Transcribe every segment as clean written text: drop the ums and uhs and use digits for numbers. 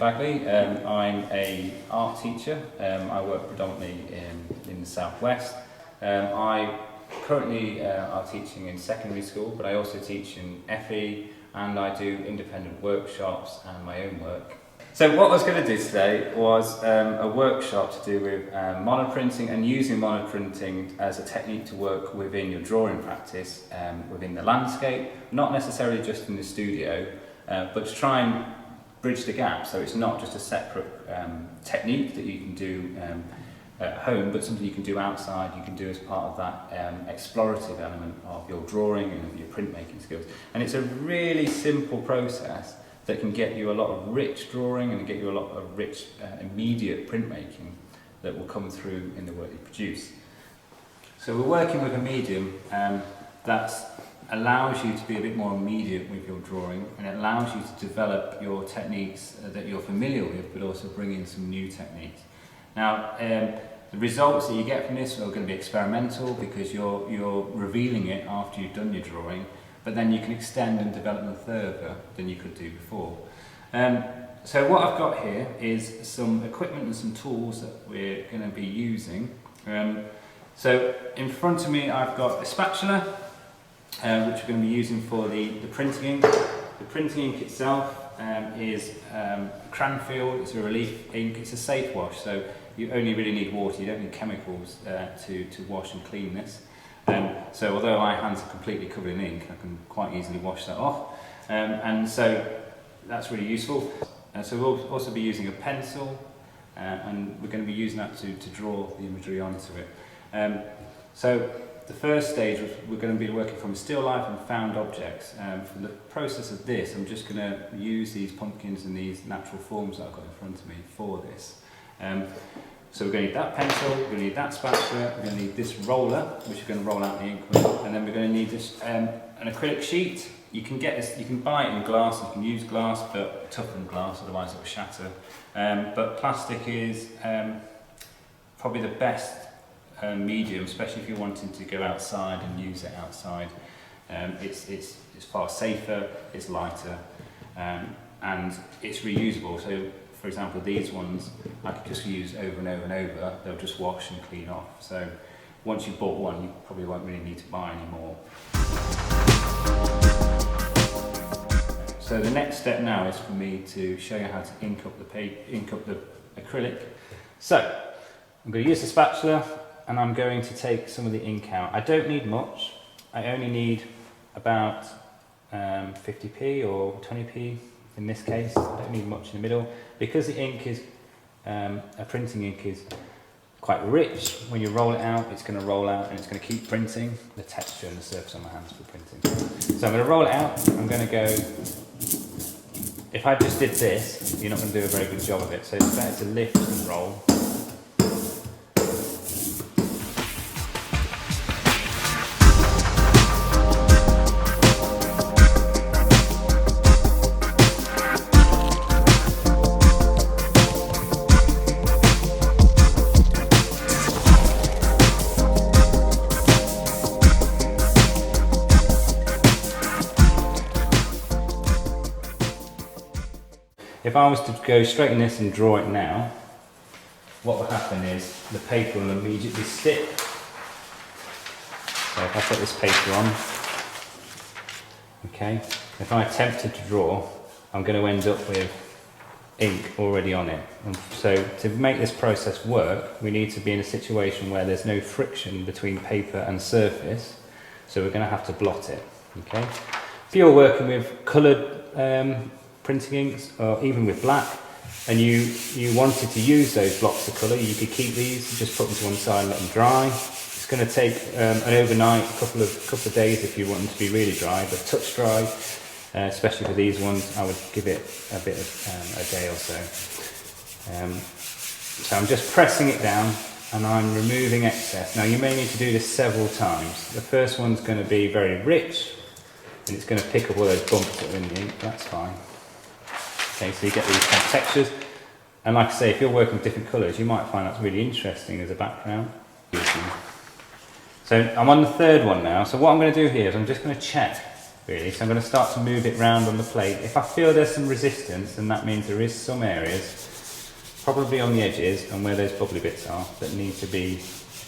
Baggaley. I'm an art teacher. I work predominantly in the southwest. I currently are teaching in secondary school, but I also teach in FE, and I do independent workshops and my own work. So what I was going to do today was a workshop to do with monoprinting and using monoprinting as a technique to work within your drawing practice, within the landscape, not necessarily just in the studio, but to try and bridge the gap, so it's not just a separate technique that you can do at home, but something you can do outside, you can do as part of that explorative element of your drawing and your printmaking skills. And it's a really simple process that can get you a lot of rich drawing and get you a lot of rich immediate printmaking that will come through in the work you produce. So we're working with a medium that allows you to be a bit more immediate with your drawing, and it allows you to develop your techniques that you're familiar with, but also bring in some new techniques. Now, the results that you get from this are going to be experimental because you're revealing it after you've done your drawing, but then you can extend and develop them further than you could do before. So what I've got here is some equipment and some tools that we're going to be using. So in front of me I've got a spatula, which we're going to be using for the printing ink. The printing ink itself is Cranfield. It's a relief ink. It's a safe wash, so you only really need water. You don't need chemicals to wash and clean this. So although my hands are completely covered in ink, I can quite easily wash that off. And so that's really useful. So we'll also be using a pencil, and we're going to be using that to draw the imagery onto it. So the first stage, we're going to be working from still life and found objects. For the process of this, I'm just going to use these pumpkins and these natural forms that I've got in front of me for this. So we're going to need that pencil, we're going to need that spatula, we're going to need this roller, which we're going to roll out the ink with, and then we're going to need this an acrylic sheet. You can get this, you can buy it in glass, you can use glass, but toughen glass, otherwise it will shatter. But plastic is probably the best medium, especially if you're wanting to go outside and use it outside. It's far safer, it's lighter, and it's reusable. So, for example, these ones I could just use over and over and over. They'll just wash and clean off. So once you've bought one, you probably won't really need to buy any more. So the next step now is for me to show you how to ink up the acrylic. So I'm going to use the spatula, and I'm going to take some of the ink out. I don't need much. I only need about 50p or 20p in this case. I don't need much in the middle. Because the ink is, a printing ink is quite rich, when you roll it out, it's going to roll out and it's going to keep printing the texture and the surface on my hands for printing. So I'm going to roll it out. I'm going to go, if I just did this, you're not going to do a very good job of it. So it's better to lift and roll. If I was to go straight in this and draw it now, what will happen is the paper will immediately stick. So if I put this paper on, okay, if I attempted to draw, I'm going to end up with ink already on it. And so to make this process work, we need to be in a situation where there's no friction between paper and surface, so we're going to have to blot it. Okay. If you're working with coloured printing inks, or even with black, and you wanted to use those blocks of colour, you could keep these, just put them to one side and let them dry. It's going to take an overnight, a couple of days if you want them to be really dry, but touch dry, especially for these ones, I would give it a bit of a day or so. So I'm just pressing it down and I'm removing excess. Now you may need to do this several times. The first one's going to be very rich, and it's going to pick up all those bumps that are in the ink. That's fine. Okay, so you get these kind of textures, and like I say, if you're working with different colours, you might find that's really interesting as a background. So I'm on the third one now, so what I'm going to do here is I'm just going to check really. So I'm going to start to move it round on the plate. If I feel there's some resistance, then that means there is some areas, probably on the edges and where those bubbly bits are, that need to be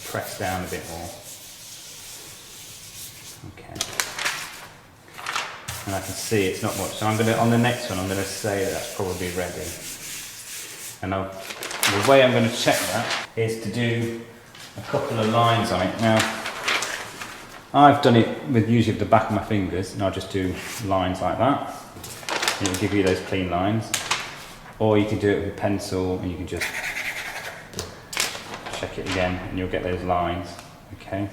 pressed down a bit more. Okay. And I can see it's not much. So I'm going to, on the next one, I'm going to say that's probably ready. And the way I'm going to check that is to do a couple of lines on it. Now, I've done it with usually the back of my fingers, and I'll just do lines like that. And it'll give you those clean lines. Or you can do it with a pencil, and you can just check it again, and you'll get those lines. Okay.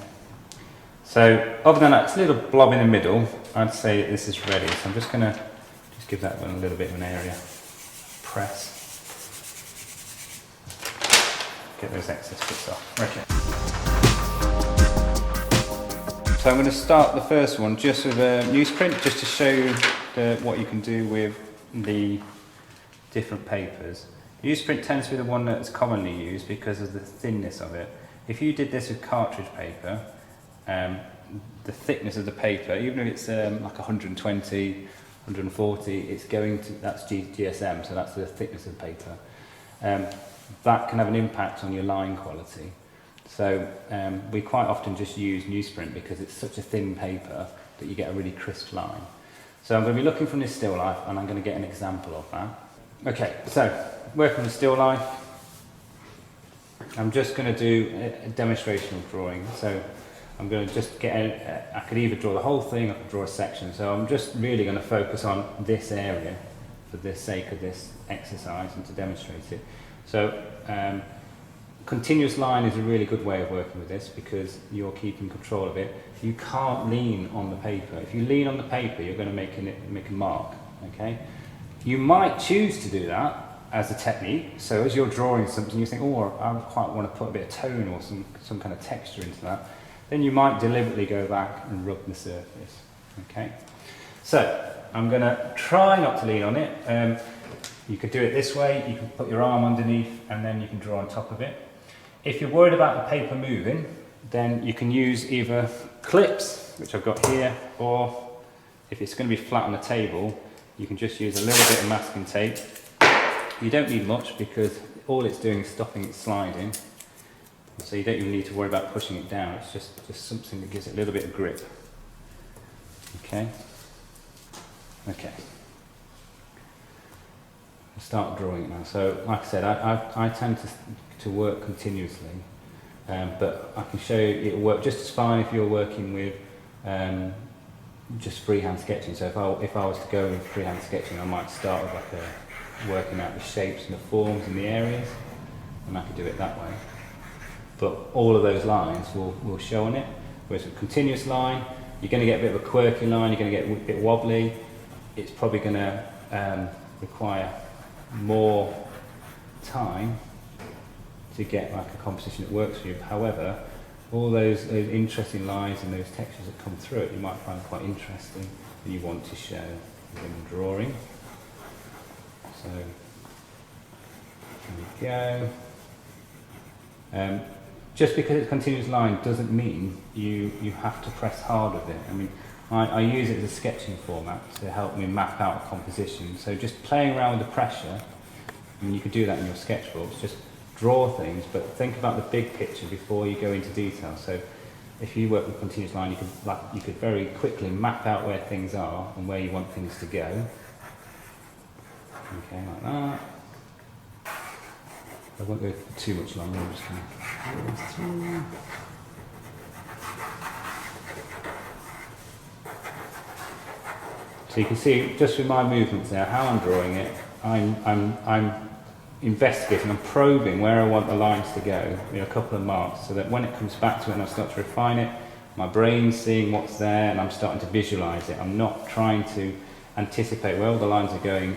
So, other than that, it's a little blob in the middle. I'd say this is ready. So I'm just going to give that one a little bit of an area. Press. Get those excess bits off. Okay. So I'm going to start the first one just with a newsprint, just to show you what you can do with the different papers. Newsprint tends to be the one that's commonly used because of the thinness of it. If you did this with cartridge paper, the thickness of the paper, even if it's like 120, 140, it's going to, that's GSM, so that's the thickness of the paper. That can have an impact on your line quality. So we quite often just use newsprint because it's such a thin paper that you get a really crisp line. So I'm going to be looking from this still life, and I'm going to get an example of that. Okay, so working with still life, I'm just going to do a demonstrational drawing. So I'm going to just get I could either draw the whole thing, or I could draw a section. So I'm just really going to focus on this area for the sake of this exercise and to demonstrate it. So continuous line is a really good way of working with this because you're keeping control of it. You can't lean on the paper. If you lean on the paper, you're going to make a mark. Okay. You might choose to do that as a technique. So as you're drawing something, you think, oh, I quite want to put a bit of tone or some kind of texture into that. Then you might deliberately go back and rub the surface. Okay. So I'm going to try not to lean on it. You could do it this way. You can put your arm underneath, and then you can draw on top of it. If you're worried about the paper moving, then you can use either clips, which I've got here, or if it's going to be flat on the table, you can just use a little bit of masking tape. You don't need much because all it's doing is stopping it sliding. So you don't even need to worry about pushing it down. It's just something that gives it a little bit of grip. Okay. Okay. I'll start drawing it now. So, like I said, I tend to work continuously, but I can show you it'll work just as fine if you're working with just freehand sketching. So if I was to go with freehand sketching, I might start with working out the shapes and the forms and the areas, and I could do it that way. But all of those lines will show on it. Whereas with continuous line, you're going to get a bit of a quirky line, you're going to get a bit wobbly. It's probably going to require more time to get like a composition that works for you. However, all those interesting lines and those textures that come through it, you might find quite interesting and you want to show in drawing. So there we go. Just because it's a continuous line doesn't mean you have to press hard with it. I mean, I use it as a sketching format to help me map out a composition. So just playing around with the pressure, and you could do that in your sketchbooks, just draw things, but think about the big picture before you go into detail. So if you work with continuous line, you could very quickly map out where things are and where you want things to go. Okay, like that. I won't go too much longer, I'm just going to go through. So you can see just with my movements there, how I'm drawing it, I'm investigating, I'm probing where I want the lines to go, a couple of marks, so that when it comes back to it and I start to refine it, my brain's seeing what's there and I'm starting to visualise it. I'm not trying to anticipate where all the lines are going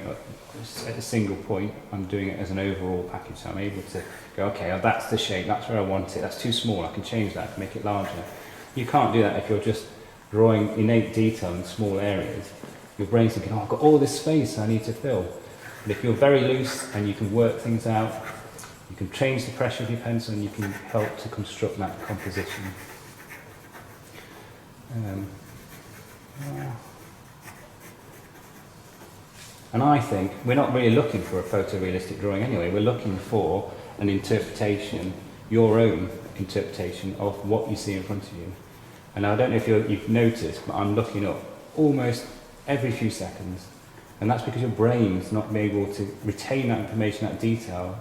at a single point. I'm doing it as an overall package, so I'm able to go, okay, oh, that's the shape, that's where I want it, that's too small, I can change that, make it larger. You can't do that if you're just drawing innate detail in small areas. Your brain's thinking, oh, I've got all this space I need to fill. But if you're very loose and you can work things out, you can change the pressure of your pencil and you can help to construct that composition. And I think we're not really looking for a photorealistic drawing anyway, we're looking for an interpretation, your own interpretation of what you see in front of you. And I don't know if you've noticed, but I'm looking up almost every few seconds. And that's because your brain's not able to retain that information, that detail,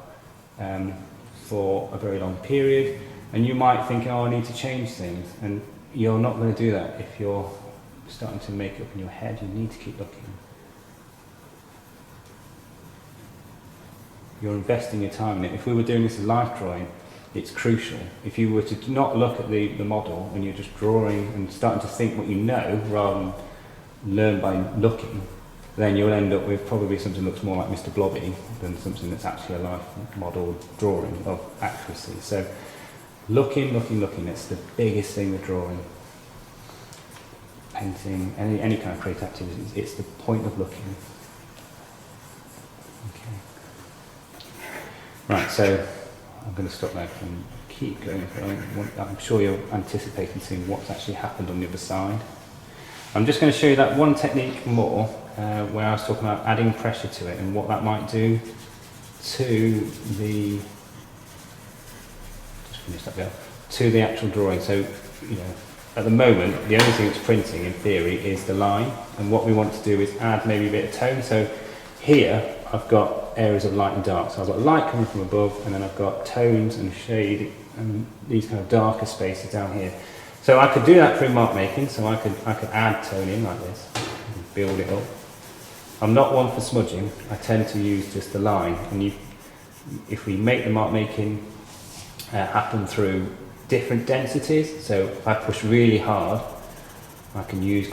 for a very long period. And you might think, oh, I need to change things. And you're not going to do that if you're starting to make it up in your head. You need to keep looking. You're investing your time in it. If we were doing this as life drawing, it's crucial. If you were to not look at the model and you're just drawing and starting to think what you know rather than learn by looking, then you'll end up with probably something that looks more like Mr. Blobby than something that's actually a life model drawing of accuracy. So looking, it's the biggest thing with drawing. Painting, any kind of creative activity, it's the point of looking. Okay. Right, so I'm going to stop there and keep going. I'm sure you're anticipating seeing what's actually happened on the other side. I'm just going to show you that one technique more, where I was talking about adding pressure to it and what that might do to the, just finish that bit, to the actual drawing. So, you know, at the moment, the only thing that's printing in theory is the line, and what we want to do is add maybe a bit of tone. So here I've got areas of light and dark. So I've got light coming from above, and then I've got tones and shade and these kind of darker spaces down here. So I could do that through mark making, so I could add tone in like this, and build it up. I'm not one for smudging, I tend to use just the line, and if we make the mark making happen through different densities, so if I push really hard, I can use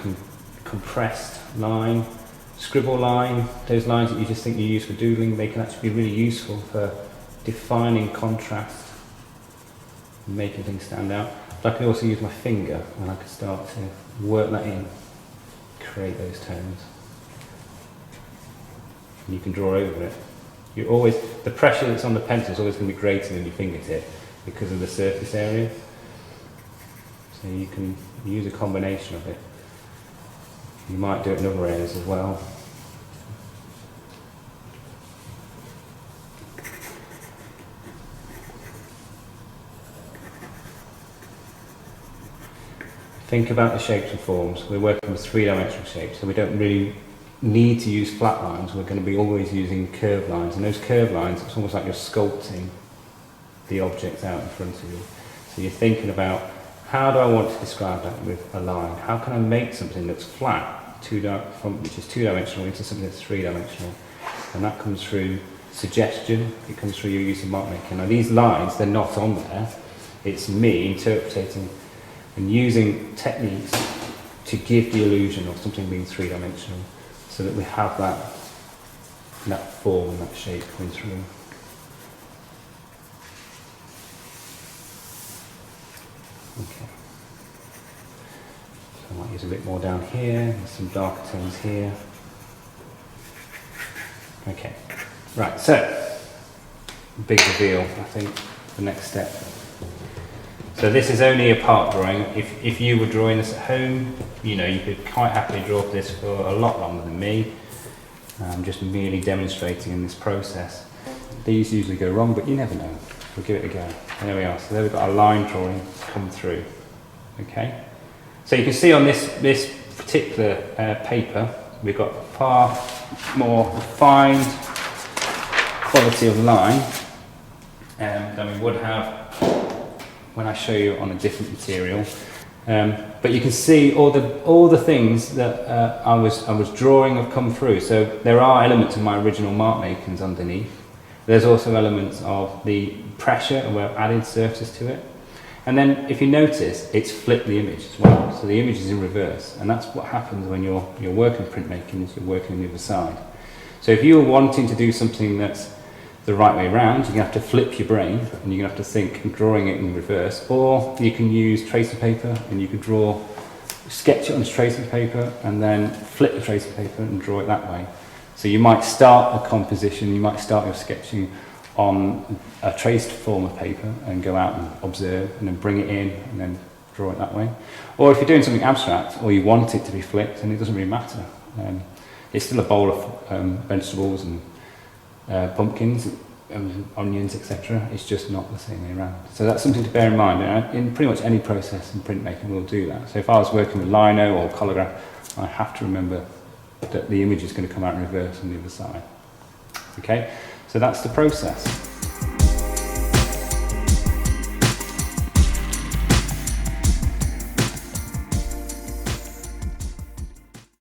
compressed line, scribble line, those lines that you just think you use for doodling, they can actually be really useful for defining contrast and making things stand out. But I can also use my finger and I can start to work that in, create those tones. And you can draw over it. The pressure that's on the pencil is always going to be greater than your fingertip because of the surface area. So you can use a combination of it. You might do it in other areas as well. Think about the shapes and forms. We're working with three-dimensional shapes, so we don't really need to use flat lines. We're going to be always using curved lines, and those curved lines, it's almost like you're sculpting the objects out in front of you. So you're thinking about, how do I want to describe that with a line? How can I make something that's flat, which is two-dimensional, into something that's three-dimensional? And that comes through suggestion, it comes through your use of mark making. Now these lines, they're not on there, it's me interpreting and using techniques to give the illusion of something being three-dimensional, so that we have that form and that shape coming through. Okay. So I might use a bit more down here, and some darker tones here. Okay. Right, so big reveal, I think, the next step. So this is only a part drawing. If you were drawing this at home, you know, you could quite happily draw this for a lot longer than me. I'm just merely demonstrating in this process. These usually go wrong, but you never know. We'll give it a go. There we are. So there we've got our line drawing come through. Okay. So you can see on this particular paper, we've got far more refined quality of line than we would have when I show you on a different material. But you can see all the things that I was drawing have come through. So there are elements of my original mark makings underneath. There's also elements of the pressure, and we've added surface to it. And then if you notice, it's flipped the image as well. So the image is in reverse, and that's what happens when you're working printmaking, is you're working on the other side. So if you're wanting to do something that's the right way around, you're going to have to flip your brain, and you're going to have to think drawing it in reverse. Or you can use tracing paper, and you can sketch it on tracing paper, and then flip the tracing paper and draw it that way. So you might start a composition, you might start your sketching on a traced form of paper and go out and observe, and then bring it in and then draw it that way. Or if you're doing something abstract, or you want it to be flipped, and it doesn't really matter. it's still a bowl of vegetables and pumpkins, onions, etc. It's just not the same way around. So that's something to bear in mind. And in pretty much any process in printmaking, we'll do that. So if I was working with lino or colograph, I have to remember that the image is going to come out in reverse on the other side. Okay, so that's the process.